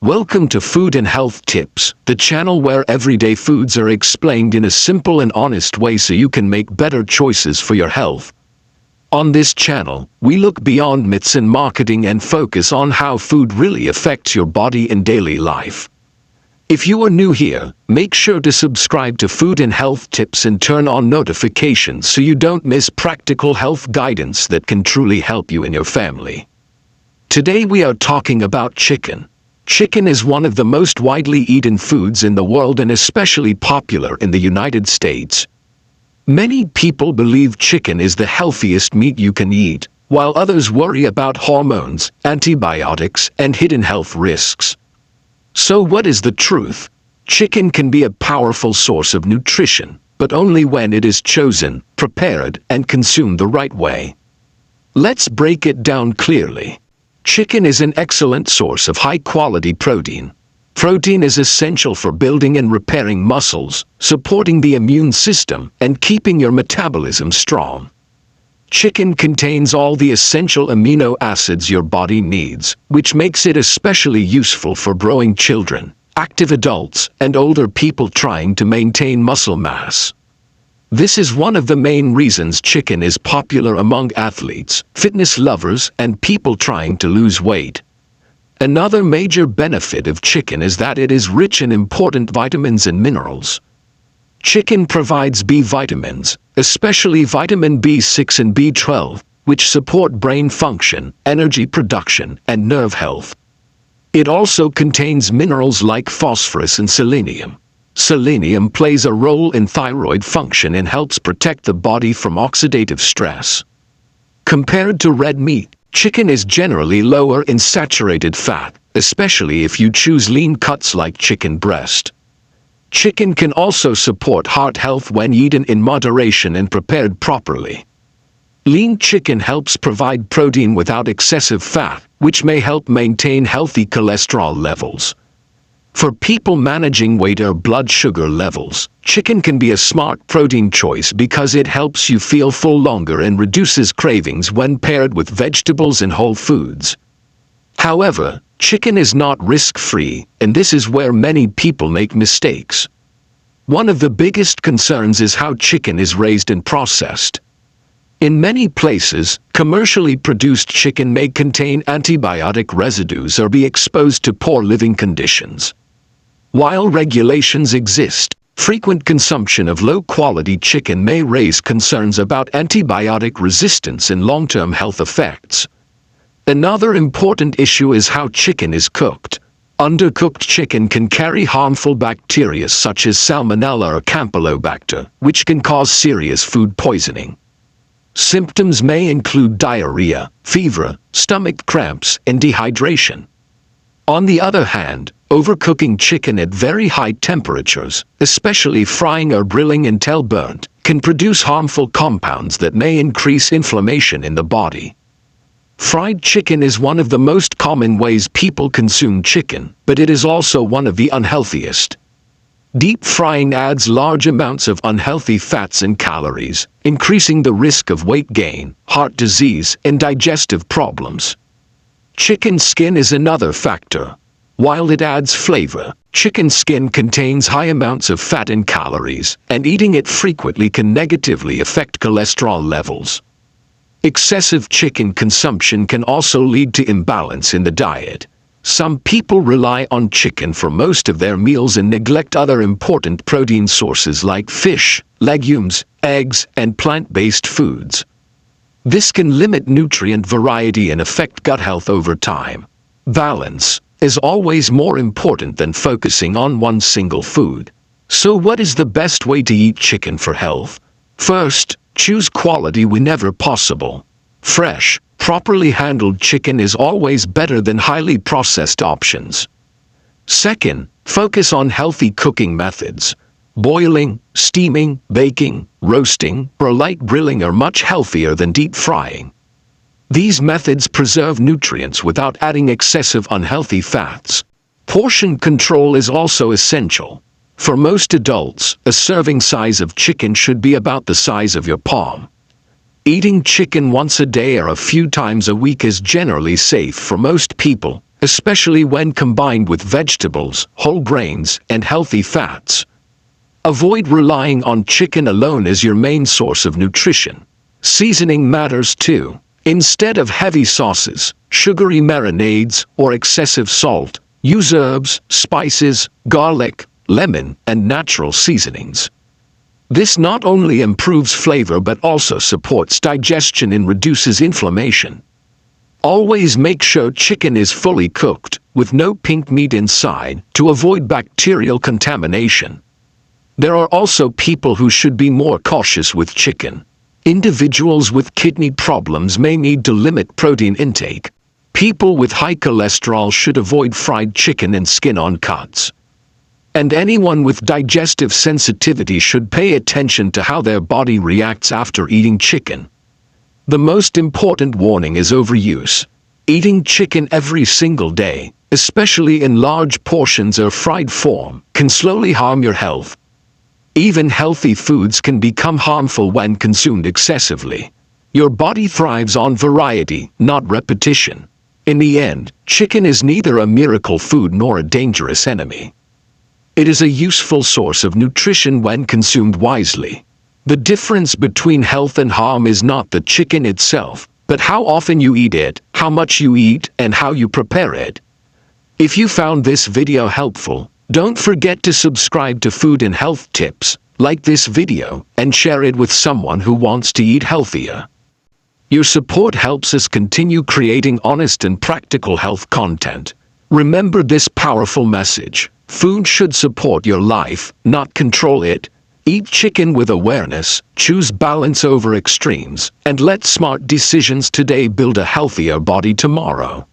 Welcome to Food and Health Tips, the channel where everyday foods are explained in a simple and honest way so you can make better choices for your health. On this channel, we look beyond myths and marketing and focus on how food really affects your body in daily life. If you are new here, make sure to subscribe to Food and Health Tips and turn on notifications so you don't miss practical health guidance that can truly help you and your family. Today we are talking about chicken. Chicken is one of the most widely eaten foods in the world and especially popular in the United States. Many people believe chicken is the healthiest meat you can eat, while others worry about hormones, antibiotics, and hidden health risks. So what is the truth? Chicken can be a powerful source of nutrition, but only when it is chosen, prepared, and consumed the right way. Let's break it down clearly. Chicken is an excellent source of high-quality protein. Protein is essential for building and repairing muscles, supporting the immune system, and keeping your metabolism strong. Chicken contains all the essential amino acids your body needs, which makes it especially useful for growing children, active adults, and older people trying to maintain muscle mass. This is one of the main reasons chicken is popular among athletes, fitness lovers, and people trying to lose weight. Another major benefit of chicken is that it is rich in important vitamins and minerals. Chicken provides B vitamins, especially vitamin B6 and B12, which support brain function, energy production, and nerve health. It also contains minerals like phosphorus and selenium. Selenium plays a role in thyroid function and helps protect the body from oxidative stress. Compared to red meat, chicken is generally lower in saturated fat, especially if you choose lean cuts like chicken breast. Chicken can also support heart health when eaten in moderation and prepared properly. Lean chicken helps provide protein without excessive fat, which may help maintain healthy cholesterol levels. For people managing weight or blood sugar levels, chicken can be a smart protein choice because it helps you feel full longer and reduces cravings when paired with vegetables and whole foods. However, chicken is not risk-free, and this is where many people make mistakes. One of the biggest concerns is how chicken is raised and processed. In many places, commercially produced chicken may contain antibiotic residues or be exposed to poor living conditions. While regulations exist, frequent consumption of low-quality chicken may raise concerns about antibiotic resistance and long-term health effects. Another important issue is how chicken is cooked. Undercooked chicken can carry harmful bacteria such as Salmonella or Campylobacter, which can cause serious food poisoning. Symptoms may include diarrhea, fever, stomach cramps, and dehydration. On the other hand, overcooking chicken at very high temperatures, especially frying or grilling until burnt, can produce harmful compounds that may increase inflammation in the body. Fried chicken is one of the most common ways people consume chicken, but it is also one of the unhealthiest. Deep frying adds large amounts of unhealthy fats and calories, increasing the risk of weight gain, heart disease, and digestive problems. Chicken skin is another factor. While it adds flavor, chicken skin contains high amounts of fat and calories, and eating it frequently can negatively affect cholesterol levels. Excessive chicken consumption can also lead to imbalance in the diet. Some people rely on chicken for most of their meals and neglect other important protein sources like fish, legumes, eggs, and plant-based foods. This can limit nutrient variety and affect gut health over time. Balance is always more important than focusing on one single food. So what is the best way to eat chicken for health? First, choose quality whenever possible. Fresh, properly handled chicken is always better than highly processed options. Second, focus on healthy cooking methods. Boiling, steaming, baking, roasting, or light grilling are much healthier than deep frying. These methods preserve nutrients without adding excessive unhealthy fats. Portion control is also essential. For most adults, a serving size of chicken should be about the size of your palm. Eating chicken once a day or a few times a week is generally safe for most people, especially when combined with vegetables, whole grains, and healthy fats. Avoid relying on chicken alone as your main source of nutrition. Seasoning matters too. Instead of heavy sauces, sugary marinades, or excessive salt, use herbs, spices, garlic, lemon, and natural seasonings. This not only improves flavor but also supports digestion and reduces inflammation. Always make sure chicken is fully cooked, with no pink meat inside, to avoid bacterial contamination. There are also people who should be more cautious with chicken. Individuals with kidney problems may need to limit protein intake. People with high cholesterol should avoid fried chicken and skin-on cuts. And anyone with digestive sensitivity should pay attention to how their body reacts after eating chicken. The most important warning is overuse. Eating chicken every single day, especially in large portions or fried form, can slowly harm your health. Even healthy foods can become harmful when consumed excessively. Your body thrives on variety, not repetition. In the end, chicken is neither a miracle food nor a dangerous enemy. It is a useful source of nutrition when consumed wisely. The difference between health and harm is not the chicken itself, but how often you eat it, how much you eat, and how you prepare it. If you found this video helpful, don't forget to subscribe to Food and Health Tips, like this video, and share it with someone who wants to eat healthier. Your support helps us continue creating honest and practical health content. Remember this powerful message: food should support your life, not control it. Eat chicken with awareness, choose balance over extremes, and let smart decisions today build a healthier body tomorrow.